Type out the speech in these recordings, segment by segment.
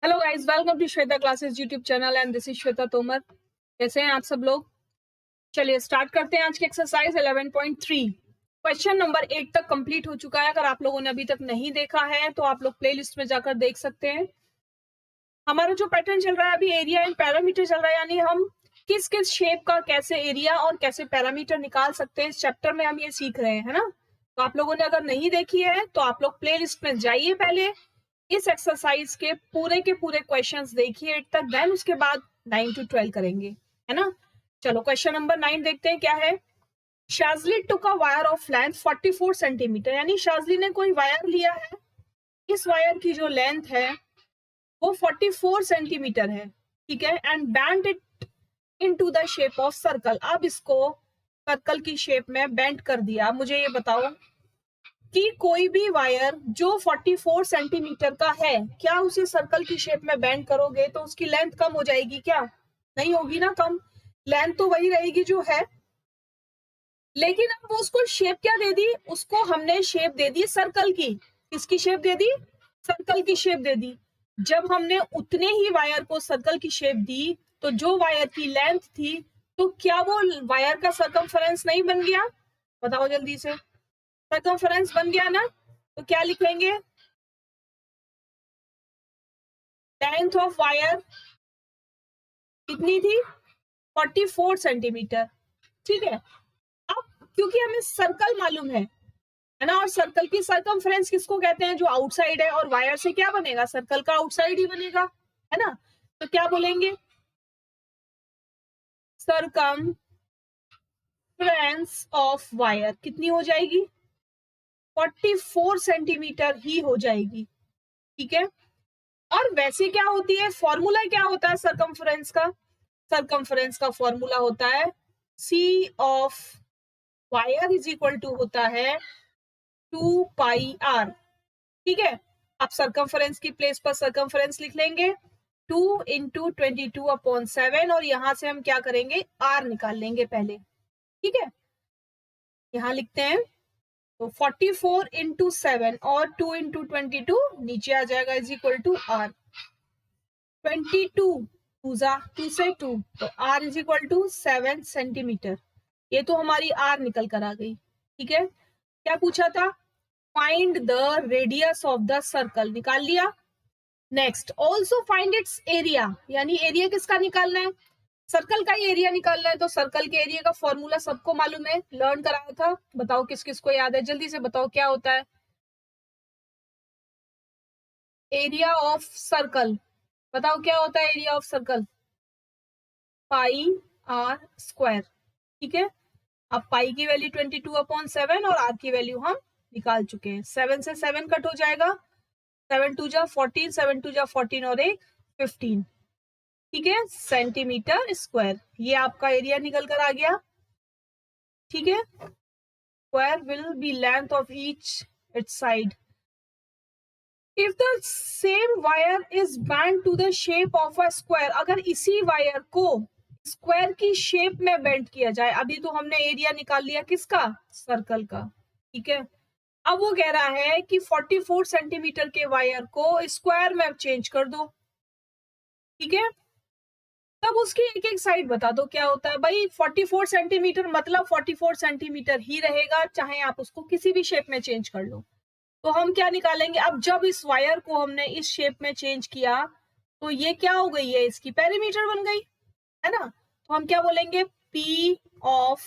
Hello guys, welcome to Shweta classes YouTube channel and this is Shweta Tomar. कैसे हैं आप सब लोग? चलिए स्टार्ट करते हैं आज की एक्सरसाइज 11.3। क्वेश्चन नंबर 8 तक कंप्लीट हो चुका है। अगर आप लोगों ने अभी तक नहीं देखा है तो आप लोग प्लेलिस्ट में जाकर देख सकते हैं। हमारा जो पैटर्न चल रहा है अभी एरिया एंड पैरामीटर चल रहा है, यानी हम किस किस शेप का कैसे एरिया और कैसे पैरामीटर निकाल सकते हैं इस चैप्टर में हम ये सीख रहे हैं, है ना। तो आप लोगों ने अगर नहीं देखी है तो आप लोग प्लेलिस्ट में जाइए, पहले इस एक्सरसाइज के पूरे क्वेश्चंस देखिए 8 तक, देन उसके बाद 9 to 12 करेंगे, है ना। चलो क्वेश्चन नंबर 9 देखते हैं क्या है। Shazli took a wire of length 44 centimetre, यानी शाजली ने कोई वायर लिया है। इस वायर की जो लेंथ है वो 44 सेंटीमीटर है, ठीक है। And band it into the shape of circle. अब इसको सर्कल की शेप में बेंड कर दिया। मुझे ये बताओ कि कोई भी वायर जो 44 सेंटीमीटर का है, क्या उसे सर्कल की शेप में बेंड करोगे तो उसकी लेंथ कम हो जाएगी क्या? नहीं होगी ना कम, लेंथ तो वही रहेगी जो है। लेकिन अब उसको शेप क्या दे दी? उसको हमने शेप दे दी सर्कल की। किसकी शेप दे दी? सर्कल की शेप दे दी। जब हमने उतने ही वायर को सर्कल की शेप दी तो जो वायर की लेंथ थी, तो क्या वो वायर का सर्कमफेरेंस नहीं बन गया? बताओ जल्दी से, सर्कमफेरेंस बन गया ना। तो क्या लिखेंगे? लेंथ ऑफ वायर कितनी थी? 44 सेंटीमीटर, ठीक है। अब क्योंकि हमें सर्कल मालूम है ना, और सर्कल की सर्कमफ्रेंस किसको कहते हैं? जो आउटसाइड है, और वायर से क्या बनेगा? सर्कल का आउटसाइड ही बनेगा, है ना। तो क्या बोलेंगे? सर्कमफ्रेंस ऑफ वायर कितनी हो जाएगी? 44 सेंटीमीटर ही हो जाएगी, ठीक है। और वैसे क्या होती है, फॉर्मूला क्या होता है सर्कमफ्रेंस का? सर्कमफ्रेंस का फॉर्मूला होता है C of wire is equal to होता है 2 पाई आर, ठीक है। आप सर्कमफ्रेंस की प्लेस पर सर्कमफ्रेंस लिख लेंगे 2 इंटू 22/7, और यहां से हम क्या करेंगे? आर निकाल लेंगे पहले, ठीक है। यहां लिखते हैं तो 44 इंटू 7 और 2 इंटू 22 नीचे आ जाएगा इज इक्वल टू आर। 22 2 से 2, तो R is equal to 7 centimetre. ये तो हमारी आर निकल कर आ गई, ठीक है। क्या पूछा था? Find the radius of the circle, निकाल लिया। Next also find its area, यानी एरिया किसका निकालना है? सर्कल का ही एरिया निकालना है। तो सर्कल के एरिया का फॉर्मूला सबको मालूम है, लर्न कराया था। बताओ किस किस को याद है, जल्दी से बताओ क्या होता है एरिया ऑफ सर्कल? बताओ क्या होता है area of circle? Pi are square, ठीक है। अब पाई की वैल्यू 22/7 और आर की वैल्यू हम निकाल चुके हैं। 7 से 7 कट हो जाएगा, 7 2 जा 14, 7 2 जा 14 और 1 15, ठीक है, सेंटीमीटर स्क्वायर। ये आपका एरिया निकल कर आ गया, ठीक है। Square will be length of each its side. If the same wire is bend to the shape of a square, अगर इसी वायर को स्क्वायर की शेप में बेंड किया जाए। अभी तो हमने एरिया निकाल लिया किसका? सर्कल का, ठीक है। अब वो कह रहा है कि 44 सेंटीमीटर के वायर को स्क्वायर में चेंज कर दो, ठीक है। तब उसकी एक एक साइड बता दो क्या होता है। भाई 44 सेंटीमीटर मतलब 44 सेंटीमीटर ही रहेगा, चाहे आप उसको किसी भी शेप में चेंज कर लो। तो हम क्या निकालेंगे? अब जब इस वायर को हमने इस शेप में चेंज किया तो ये क्या हो गई है? इसकी पेरीमीटर बन गई, है ना। तो हम क्या बोलेंगे? P of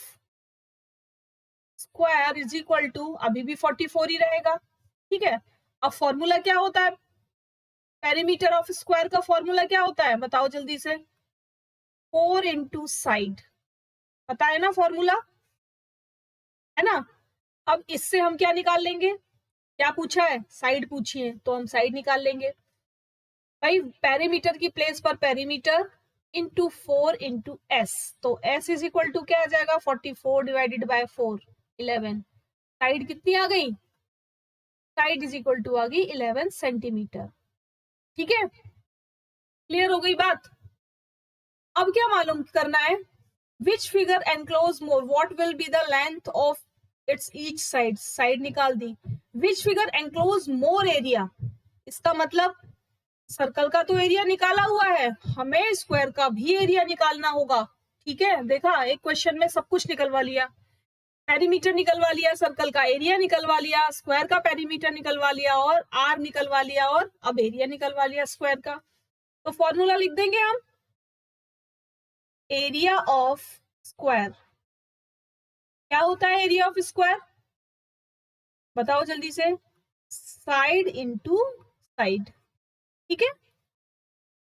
square is equal to, अभी भी 44 ही रहेगा, ठीक है। अब फॉर्मूला क्या होता है पेरीमीटर ऑफ स्क्वायर का? फॉर्मूला क्या होता है बताओ जल्दी से? 4 इंटू साइड, पता है ना फॉर्मूला, है ना। अब इससे हम क्या निकाल लेंगे? क्या पूछा है? साइड पूछी है, तो हम साइड निकाल लेंगे। भाई पेरीमीटर की प्लेस पर पेरीमीटर इंटू 4 इंटू एस, तो एस इज इक्वल टू क्या आ जाएगा? 44 डिवाइडेड बाय 4 11। साइड कितनी आ गई? साइड इज इक्वल टू आ गई 11 सेंटीमीटर, ठीक है। क्लियर हो गई बात? अब क्या मालूम करना है? Which figure enclose more, what will be the length of its each side. Side निकाल दी। Which figure enclose more area, इसका मतलब सर्कल का तो एरिया निकाला हुआ है, हमें स्क्वायर का भी एरिया निकालना होगा। ठीक है, देखा एक क्वेश्चन में सब कुछ निकलवा लिया, पेरीमीटर निकलवा लिया, सर्कल का एरिया निकलवा लिया, स्क्वायर का पेरीमीटर निकलवा लिया और आर निकलवा लिया और अब एरिया निकलवा लिया स्क्वायर का। तो फॉर्मूला लिख देंगे हम, एरिया ऑफ स्क्वायर। क्या होता है एरिया ऑफ स्क्वायर, बताओ जल्दी से, साइड इंटू साइड। ठीक है,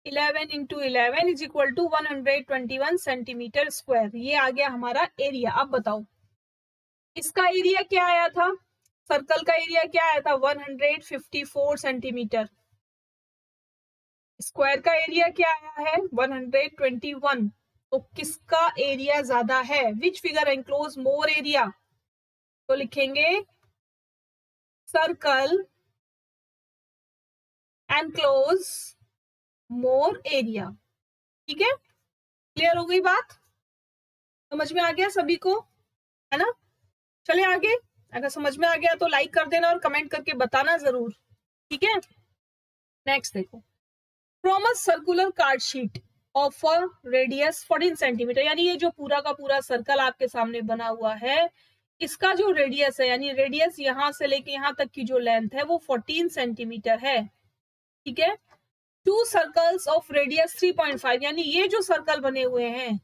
11 into 11 is equal to 121 centimetre square, ये आ गया हमारा एरिया। अब बताओ इसका एरिया क्या आया था, सर्कल का एरिया क्या आया था, 154 सेंटीमीटर। स्क्वायर का एरिया क्या आया है, 121। तो किसका एरिया ज्यादा है, which figure enclose more area, तो लिखेंगे सर्कल एनक्लोज मोर एरिया। ठीक है, क्लियर हो गई बात, समझ में आ गया सभी को, है ना। चले आगे, अगर समझ में आ गया तो लाइक कर देना और कमेंट करके बताना जरूर। ठीक है, नेक्स्ट देखो, from a circular card sheet of a radius 14 centimetre, यानी ये जो पूरा का पूरा सर्कल आपके सामने बना हुआ है, इसका जो रेडियस है, यानी रेडियस यहां से लेके यहां तक की जो लेंथ है वो 14 सेंटीमीटर है। ठीक है, टू सर्कल्स ऑफ रेडियस 3.5, यानी ये जो सर्कल बने हुए हैं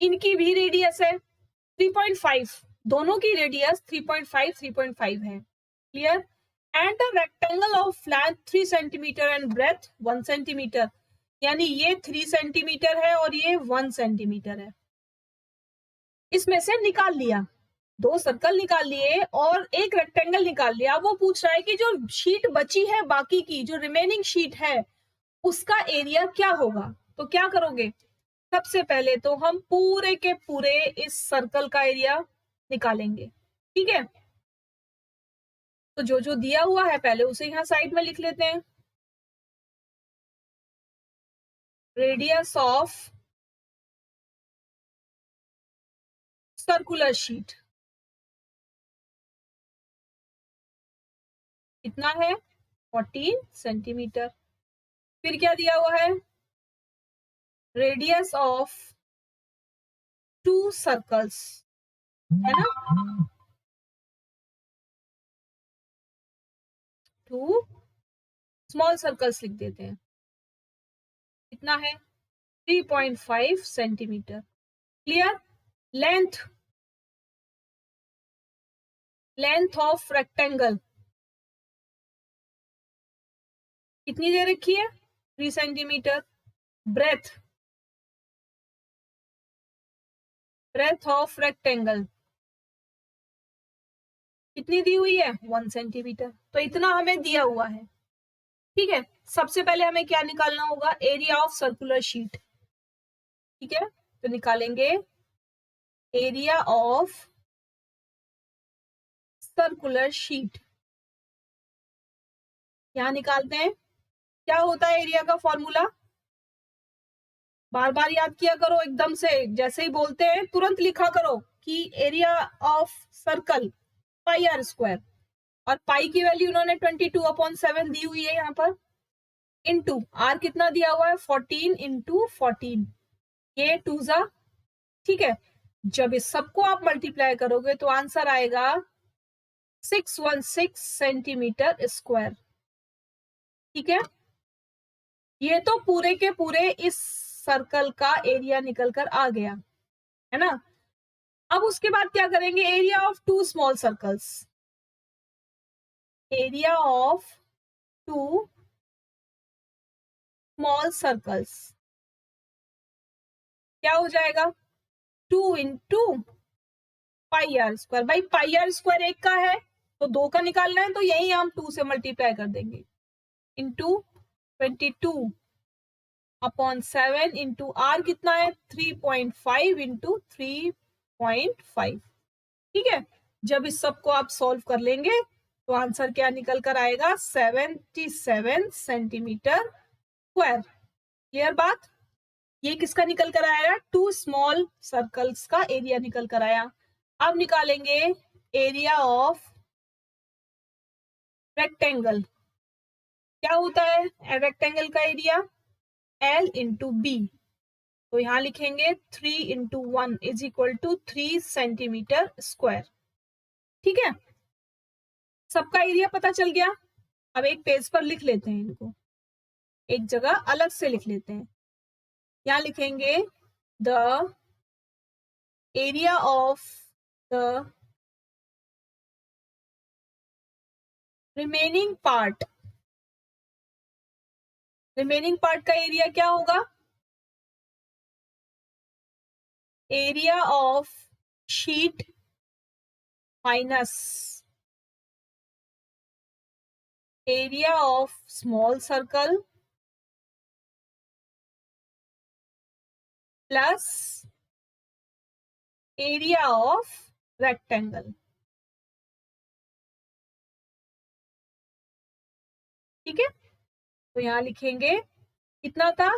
इनकी भी रेडियस है 3.5, दोनों की रेडियस 3.5 3.5 है। Clear, and a rectangle of length 3 centimetre and breadth 1 centimetre, यानी ये 3 सेंटीमीटर है और ये 1 सेंटीमीटर है। इसमें से निकाल लिया, दो सर्कल निकाल लिए और एक रेक्टेंगल निकाल लिया। वो पूछ रहा है कि जो शीट बची है, बाकी की जो रिमेनिंग शीट है उसका एरिया क्या होगा। तो क्या करोगे, सबसे पहले तो हम पूरे के पूरे इस सर्कल का एरिया निकालेंगे। ठीक है, तो जो जो दिया हुआ है पहले उसे यहां साइड में लिख लेते हैं, रेडियस ऑफ सर्कुलर शीट कितना है, 14 सेंटीमीटर। फिर क्या दिया हुआ है, रेडियस ऑफ टू सर्कल्स, है ना, टू स्मॉल सर्कल्स लिख देते हैं, कितना है 3.5 centimetre. Clear, length, length of rectangle कितनी दे रखी है, 3 centimetre. Breadth, breadth of rectangle कितनी दी हुई है, 1 सेंटीमीटर। तो इतना हमें दिया हुआ है। ठीक है, सबसे पहले हमें क्या निकालना होगा, एरिया ऑफ सर्कुलर शीट। ठीक है, तो निकालेंगे एरिया ऑफ सर्कुलर शीट, यहां निकालते हैं। क्या होता है एरिया का फॉर्मूला, बार बार याद किया करो, एकदम से जैसे ही बोलते हैं तुरंत लिखा करो कि area of circle pi are square, और पाई की वैल्यू उन्होंने 22/7 दी हुई है यहाँ पर, इनटू आर कितना दिया हुआ है 14 इंटू 14, ये 2 जा। ठीक है, जब इस सबको आप मल्टीप्लाई करोगे तो आंसर आएगा 616 सेंटीमीटर स्क्वायर। ठीक है, ये तो पूरे के पूरे इस सर्कल का एरिया निकल कर आ गया, है ना। अब उसके बाद क्या करेंगे, area of two small circles, area of two small circles क्या हो जाएगा, 2 इंटू पाई आर स्क्वायर। भाई पाई आर स्क्वायर एक का है तो दो का निकालना है, तो यही हम 2 से मल्टीप्लाई कर देंगे, इंटू 22/7 इंटू आर कितना है 3.5 इंटू 3.5। ठीक है, जब इस सब को आप सॉल्व कर लेंगे तो आंसर क्या निकल कर आएगा, 77 सेंटीमीटर स्क्वायर। क्लियर बात, ये किसका निकल कर आया, टू स्मॉल सर्कल्स का एरिया निकल कर आया। अब निकालेंगे एरिया ऑफ रेक्टेंगल, क्या होता है रेक्टेंगल का एरिया? L into B. तो यहां लिखेंगे 3 into 1 is equal to 3 centimetre square. ठीक है, सबका एरिया पता चल गया। अब एक पेज पर लिख लेते हैं इनको, एक जगह अलग से लिख लेते हैं। यहां लिखेंगे the area of the remaining part. Remaining part का एरिया क्या होगा? Area of sheet minus area of small circle plus area of rectangle. ठीक है, तो यहां लिखेंगे कितना था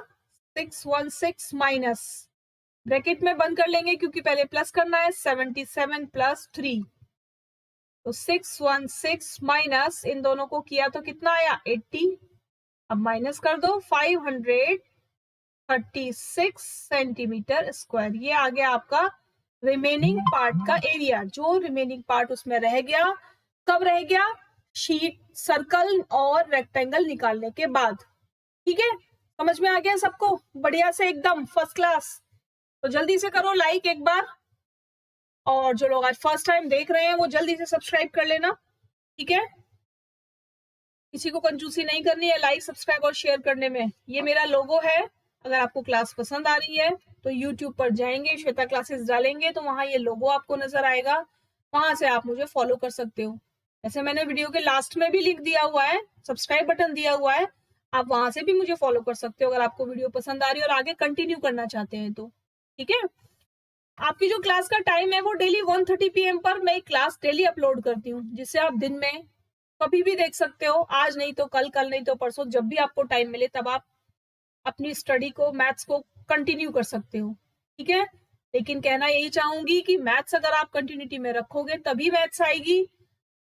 616 माइनस, ब्रैकेट में बंद कर लेंगे क्योंकि पहले प्लस करना है, 77 प्लस 3, तो 616 माइनस इन दोनों को किया तो कितना आया 80। अब माइनस कर दो 536 सेंटीमीटर स्क्वायर। ये आ गया आपका रिमेनिंग पार्ट का एरिया। जो रिमेनिंग पार्ट उसमें रह गया, कब रह गया? शीट, सर्कल और रेक्टेंगल निकालने के बाद। ठीक है, समझ में आ गया सबको? बढ़िया से एकदम फर्स्ट क्लास। तो जल्दी से करो लाइक एक बार, और जो लोग आज फर्स्ट टाइम देख रहे हैं वो जल्दी से सब्सक्राइब कर लेना। ठीक है, किसी को कंजूसी नहीं करनी है लाइक, सब्सक्राइब और शेयर करने में। ये मेरा लोगो है। अगर आपको क्लास पसंद आ रही है तो YouTube पर जाएंगे, श्वेता क्लासेस डालेंगे तो वहां ये लोगो आपको नजर आएगा, वहां से आप मुझे फॉलो कर सकते हो। ऐसे मैंने वीडियो के लास्ट में भी लिख दिया हुआ है, सब्सक्राइब बटन दिया हुआ है, आप वहां से भी मुझे फॉलो कर सकते हो अगर आपको वीडियो पसंद आ रही है और आगे कंटिन्यू करना चाहते हैं तो। ठीक है, आपकी जो क्लास का टाइम है वो डेली 1:30 PM पर मैं क्लास डेली अपलोड करती हूँ, जिससे आप दिन में कभी भी देख सकते हो। आज नहीं तो कल, कल नहीं तो परसों, जब भी आपको टाइम मिले तब आप अपनी स्टडी को, मैथ्स को कंटिन्यू कर सकते हो। ठीक है, लेकिन कहना यही चाहूंगी कि मैथ्स अगर आप कंटिन्यूटी में रखोगे तभी मैथ्स आएगी।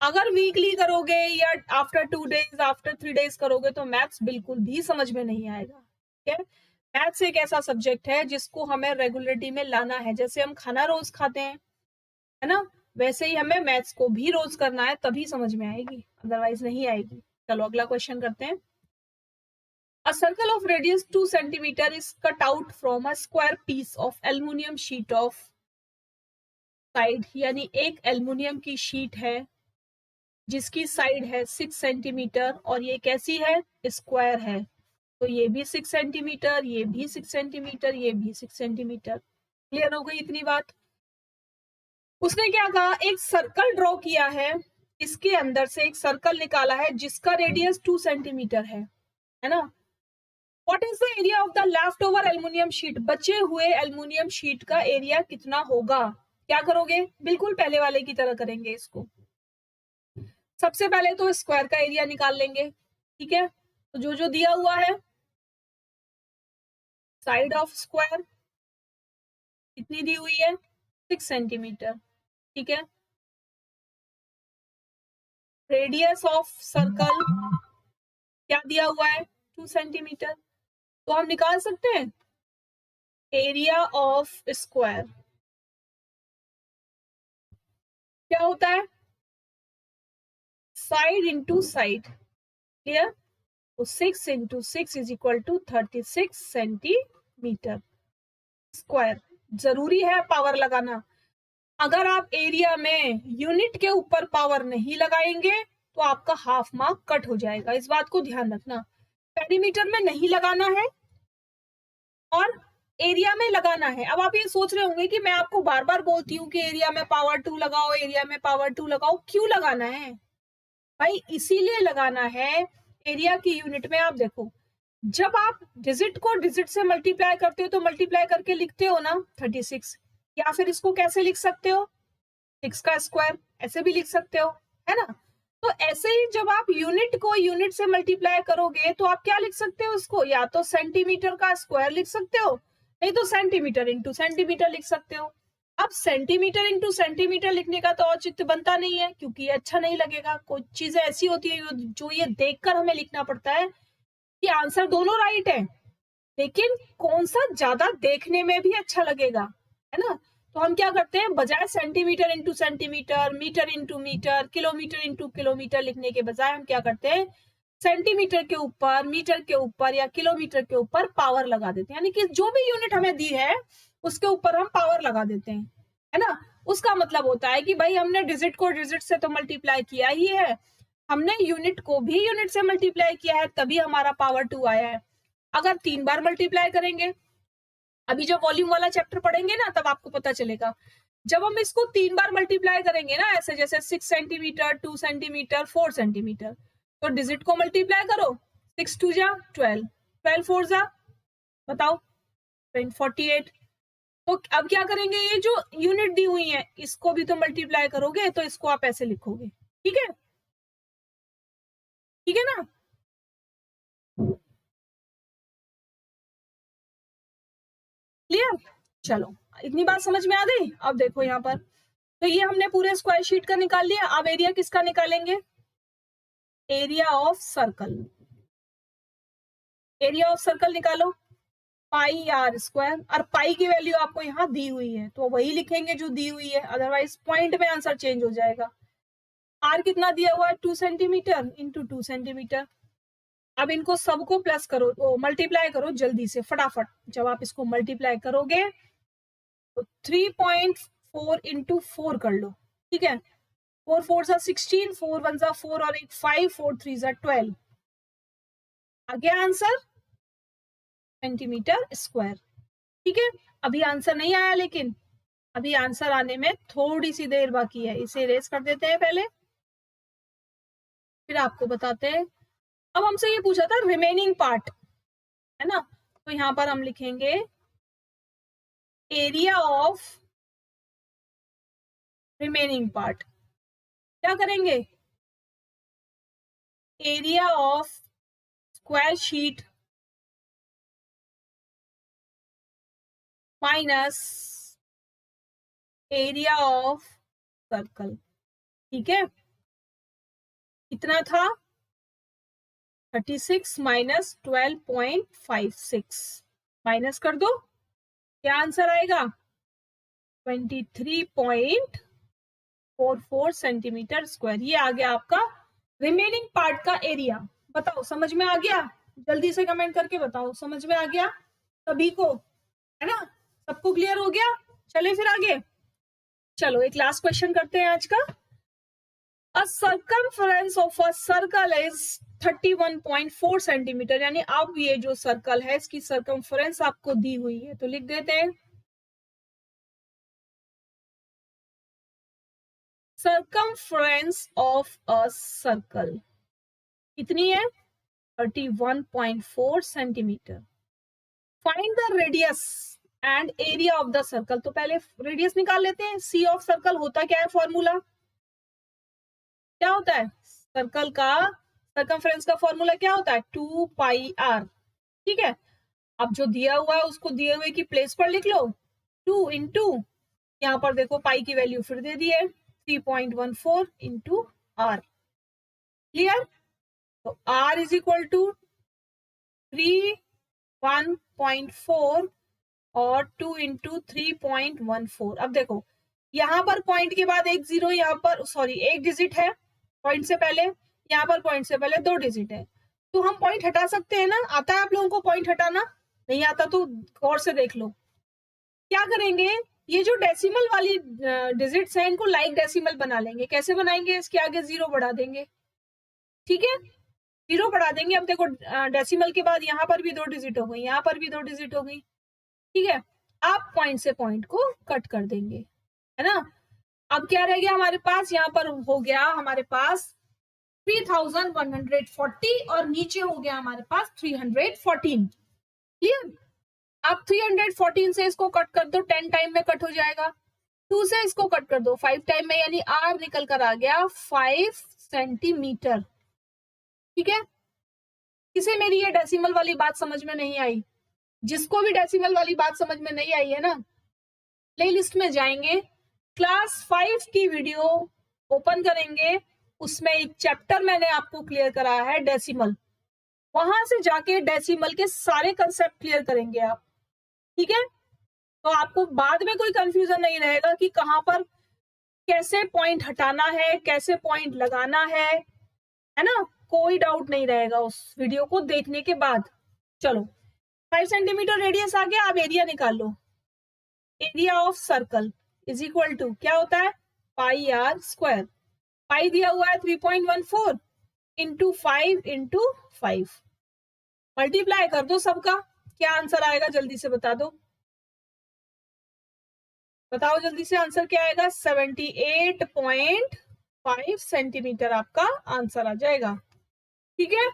अगर वीकली करोगे या आफ्टर 2 डेज, आफ्टर 3 डेज करोगे तो मैथ्स बिल्कुल भी समझ में नहीं आएगा। ठीक है, मैथ्स एक ऐसा सब्जेक्ट है जिसको हमें रेगुलरिटी में लाना है। जैसे हम खाना रोज खाते हैं, है ना, वैसे ही हमें मैथ्स को भी रोज करना है, तभी समझ में आएगी, अदरवाइज नहीं आएगी। चलो अगला क्वेश्चन करते हैं। A circle of radius 2 centimeter is cut out from a square piece of aluminium sheet of side, यानी एक एल्युमिनियम की शीट है जिसकी साइड है 6 सेंटीमीटर और ये कैसी है? स्क्वायर है। तो ये भी 6 सेंटीमीटर, ये भी 6 सेंटीमीटर, ये भी 6 सेंटीमीटर। क्लियर हो गई इतनी बात? उसने क्या कहा, एक सर्कल ड्रॉ किया है, इसके अंदर से एक सर्कल निकाला है जिसका रेडियस 2 सेंटीमीटर है ना। What is the area of the left over aluminium sheet? बचे हुए एल्युमिनियम शीट का एरिया कितना होगा? क्या करोगे? बिल्कुल पहले वाले की तरह करेंगे इसको। सबसे पहले तो स्क्वायर का एरिया निकाल लेंगे। ठीक है, तो जो जो दिया हुआ है, साइड ऑफ स्क्वायर कितनी दी हुई है? 6 सेंटीमीटर। ठीक है, रेडियस ऑफ सर्कल क्या दिया हुआ है? 2 सेंटीमीटर। तो हम निकाल सकते हैं एरिया ऑफ स्क्वायर क्या होता है? Side into side. क्लियर? तो 6 into 6 is equal to 36 centimetre square. जरूरी है पावर लगाना। अगर आप एरिया में यूनिट के ऊपर पावर नहीं लगाएंगे तो आपका हाफ मार्क कट हो जाएगा, इस बात को ध्यान रखना। पेरीमीटर में नहीं लगाना है और एरिया में लगाना है। अब आप ये सोच रहे होंगे कि मैं आपको बार बार बोलती हूँ कि एरिया में पावर 2 लगाओ, एरिया में पावर 2 लगाओ, क्यों लगाना है भाई? इसीलिए लगाना है, एरिया की यूनिट में आप देखो, जब आप डिजिट को डिजिट से मल्टीप्लाई करते हो तो मल्टीप्लाई करके लिखते हो ना 36, या फिर इसको कैसे लिख सकते हो? 6 का स्क्वायर, ऐसे भी लिख सकते हो, है ना। तो ऐसे ही जब आप यूनिट को यूनिट से मल्टीप्लाई करोगे तो आप क्या लिख सकते हो उसको? या तो सेंटीमीटर का स्क्वायर लिख सकते हो, नहीं तो सेंटीमीटर इंटू सेंटीमीटर लिख सकते हो। अब सेंटीमीटर इंटू सेंटीमीटर लिखने का तो औचित्य बनता नहीं है, क्योंकि ये अच्छा नहीं लगेगा। कुछ चीजें ऐसी होती है जो ये देखकर हमें लिखना पड़ता है कि आंसर दोनों राइट है, लेकिन कौन सा ज्यादा देखने में भी अच्छा लगेगा, है ना। तो हम क्या करते हैं, बजाय centimetre into centimetre, metre into metre, kilometre into kilometre लिखने के बजाय हम क्या करते हैं, सेंटीमीटर के ऊपर, मीटर के ऊपर या किलोमीटर के ऊपर पावर लगा देते हैं, यानी कि जो भी यूनिट हमें दी है उसके ऊपर हम पावर लगा देते हैं, है ना। उसका मतलब होता है कि भाई हमने डिजिट को डिजिट से तो मल्टीप्लाई किया ही है, हमने यूनिट को भी यूनिट से मल्टीप्लाई किया है, तभी हमारा पावर 2 आया है। अगर 3 बार मल्टीप्लाई करेंगे, अभी जब वॉल्यूम वाला चैप्टर पढ़ेंगे ना तब आपको पता चलेगा, जब हम इसको 3 बार मल्टीप्लाई करेंगे ना, ऐसे जैसे 6 सेंटीमीटर, 2 सेंटीमीटर, 4 सेंटीमीटर, तो डिजिट को मल्टीप्लाई करो, 6 2 जा 12, 12 4 जा बताओ 48। तो अब क्या करेंगे, ये जो यूनिट दी हुई है इसको भी तो मल्टीप्लाई करोगे, तो इसको आप ऐसे लिखोगे, ठीक है, ठीक है ना। क्लियर, चलो इतनी बात समझ में आ गई। अब देखो यहाँ पर, तो ये हमने पूरे स्क्वायर शीट का निकाल लिया। अब एरिया किसका निकालेंगे, area of circle, area of circle निकालो, पाई आर स्क्वायर, और पाई की वैल्यू आपको यहाँ दी हुई है तो वही लिखेंगे जो दी हुई है, अदरवाइज पॉइंट में आंसर चेंज हो जाएगा। आर कितना दिया हुआ है, 2 सेंटीमीटर इंटू 2 सेंटीमीटर। अब इनको सबको प्लस करो, तो मल्टीप्लाई करो जल्दी से फटाफट। जब आप इसको मल्टीप्लाई करोगे तो 3.4 इंटू 4 कर लो, ठीक है, 4 4 सा 16, 4 1 सा 4 और 1 5, 4 3 सा 12, आ गया आंसर सेंटीमीटर स्क्वायर, ठीक है। अभी आंसर नहीं आया, लेकिन अभी आंसर आने में थोड़ी सी देर बाकी है, इसे इरेज कर देते हैं पहले, फिर आपको बताते हैं। अब हमसे ये पूछा था रिमेनिंग पार्ट, है ना, तो यहाँ पर हम लिखेंगे एरिया ऑफ रिमेनिंग पार्ट। क्या करेंगे, area of square sheet minus area of circle, ठीक है। कितना था, 36 माइनस 12.56, माइनस कर दो, क्या आंसर आएगा, 23.44 सेंटीमीटर स्क्वायर। ये आ गया आपका रिमेनिंग पार्ट का एरिया। बताओ समझ में आ गया, जल्दी से कमेंट करके बताओ समझ में आ गया सभी को, है ना, सबको क्लियर हो गया। चले फिर आगे, चलो एक लास्ट क्वेश्चन करते हैं आज का। A circumference of a circle is 31.4 centimetre, यानी अब ये जो सर्कल है इसकी सर्कमफ्रेंस आपको दी हुई है, तो लिख देते हैं सर्कमफ्रेंस ऑफ अ सर्कल कितनी है, 31.4 centimetre. Find the radius and area of the circle. तो पहले रेडियस निकाल लेते हैं। सी ऑफ सर्कल होता क्या है, फॉर्मूला क्या होता है, सर्कल का सर्कमफ्रेंस का फॉर्मूला क्या होता है, 2 पाई आर, ठीक है। अब जो दिया हुआ है उसको दिए हुए की प्लेस पर लिख लो, 2 इंटू, यहाँ पर देखो पाई की वैल्यू फिर दे दी है 3.14 इंटू आर, क्लियर। तो आर इज इक्वल टू 1.4 और 2 इंटू 3.14। अब देखो यहाँ पर पॉइंट के बाद एक जीरो, यहाँ पर सॉरी एक डिजिट है पॉइंट से पहले, यहाँ पर पॉइंट से पहले 2 डिजिट है, तो हम पॉइंट हटा सकते हैं ना। आता है आप लोगों को पॉइंट हटाना, नहीं आता तो गौर से देख लो। क्या करेंगे, ये जो डेसिमल वाली डिजिट्स हैं इनको लाइक डेसिमल बना लेंगे। कैसे बनाएंगे, इसके आगे 0 बढ़ा देंगे, ठीक है, 0 बढ़ा देंगे। अब देखो डेसिमल के बाद यहाँ पर भी 2 डिजिट हो गई, यहाँ पर भी 2 डिजिट हो गई, ठीक है। आप पॉइंट से पॉइंट को कट कर देंगे, है ना। अब क्या रह गया हमारे पास, यहाँ पर हो गया हमारे पास 3140 और नीचे हो गया हमारे पास 314, क्लियर। अब 314 से इसको कट कर दो, 10 टाइम में कट हो जाएगा। 2 से इसको कट कर दो 5 टाइम में, यानी आर निकल कर आ गया 5 सेंटीमीटर, ठीक है। किसे मेरी ये डेसिमल वाली बात समझ में नहीं आई, जिसको भी डेसिमल वाली बात समझ में नहीं आई है ना, प्लेलिस्ट में जाएंगे, क्लास 5 की वीडियो ओपन करेंगे, उसमें एक चैप्टर मैंने आपको क्लियर कराया है डेसिमल, वहां से जाके डेसिमल के सारे कंसेप्ट क्लियर करेंगे आप, ठीक है। तो आपको बाद में कोई कंफ्यूजन नहीं रहेगा कि कहां पर कैसे पॉइंट हटाना है, कैसे पॉइंट लगाना है ना, कोई डाउट नहीं रहेगा उस वीडियो को देखने के बाद। चलो 5 सेंटीमीटर रेडियस आ गया, अब एरिया निकाल लो। Area of circle is equal to क्या होता है, पाई आर स्क्वायर। पाई दिया हुआ है 3.14 इंटू 5 इंटू 5, मल्टीप्लाई कर दो सबका, क्या आंसर आएगा जल्दी से बता दो, बताओ जल्दी से आंसर क्या आएगा, 78.5 सेंटीमीटर आपका आंसर आ जाएगा, ठीक है।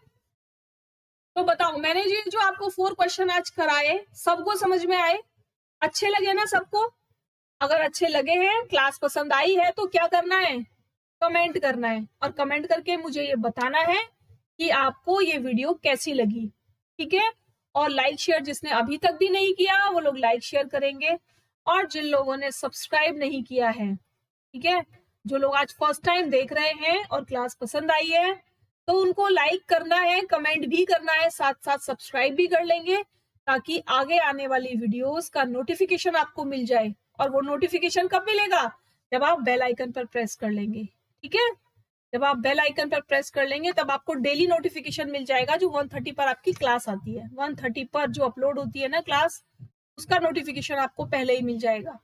तो बताओ मैंने जो आपको 4 क्वेश्चन आज कराए सबको समझ में आए, अच्छे लगे ना सबको? अगर अच्छे लगे हैं, क्लास पसंद आई है, तो क्या करना है, कमेंट करना है, और कमेंट करके मुझे ये बताना है कि आपको ये वीडियो कैसी लगी, ठीक है। और लाइक शेयर जिसने अभी तक भी नहीं किया वो लोग लाइक शेयर करेंगे, और जिन लोगों ने सब्सक्राइब नहीं किया है, ठीक है, जो लोग आज फर्स्ट टाइम देख रहे हैं और क्लास पसंद आई है, तो उनको लाइक करना है, कमेंट भी करना है, साथ साथ सब्सक्राइब भी कर लेंगे, ताकि आगे आने वाली वीडियोस का नोटिफिकेशन आपको मिल जाए। और वो नोटिफिकेशन कब मिलेगा, जब आप बेल आइकन पर प्रेस कर लेंगे, ठीक है। जब आप बेल आइकन पर प्रेस कर लेंगे तब आपको डेली नोटिफिकेशन मिल जाएगा, जो 1:30 पर आपकी क्लास आती है, 1:30 पर जो अपलोड होती है ना क्लास, उसका नोटिफिकेशन आपको पहले ही मिल जाएगा,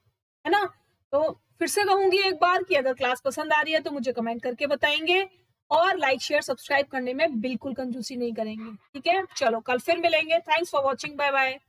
है ना। तो फिर से कहूंगी एक बार कि अगर क्लास पसंद आ रही है तो मुझे कमेंट करके बताएंगे, और लाइक शेयर सब्सक्राइब करने में बिल्कुल कंजूसी नहीं करेंगे, ठीक है। चलो कल फिर मिलेंगे, thanks for watching, bye bye.